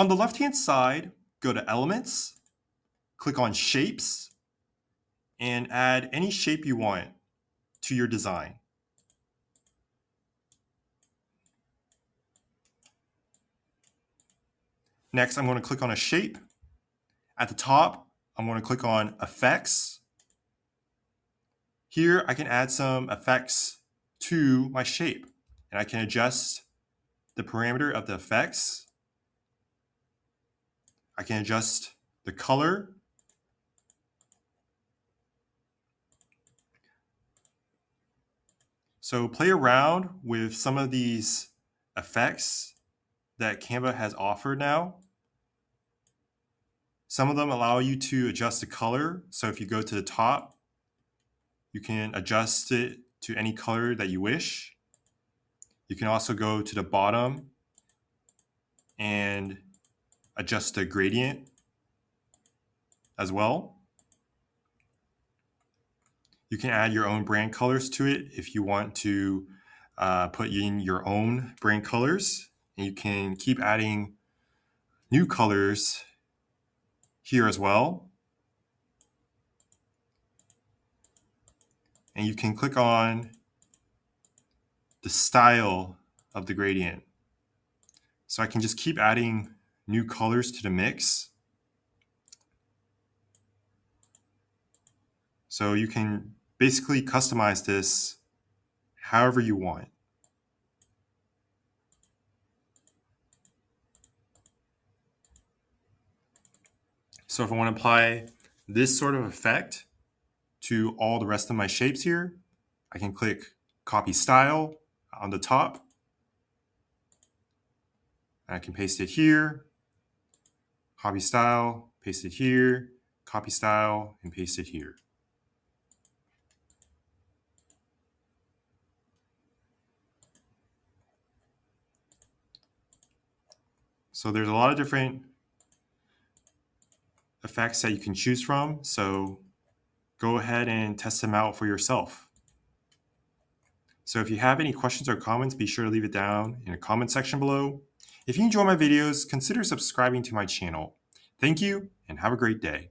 On the left-hand side, go to Elements, click on Shapes, and add any shape you want to your design. Next, I'm going to click on a shape. At the top, I'm going to click on Effects. Here, I can add some effects to my shape, and I can adjust the parameter of the effects. I can adjust the color. So play around with some of these effects that Canva has offered now. Some of them allow you to adjust the color. So if you go to the top, you can adjust it to any color that you wish. You can also go to the bottom and adjust the gradient as well. You can add your own brand colors to it if you want to put in your own brand colors. And you can keep adding new colors here as well. And you can click on the style of the gradient. So I can just keep adding new colors to the mix. So you can basically customize this however you want. So if I want to apply this sort of effect to all the rest of my shapes here, I can click Copy Style on the top. And I can paste it here, copy style, paste it here, copy style, and paste it here. So there's a lot of different effects that you can choose from. So go ahead and test them out for yourself. So if you have any questions or comments, be sure to leave it down in the comment section below. If you enjoy my videos, consider subscribing to my channel. Thank you and have a great day.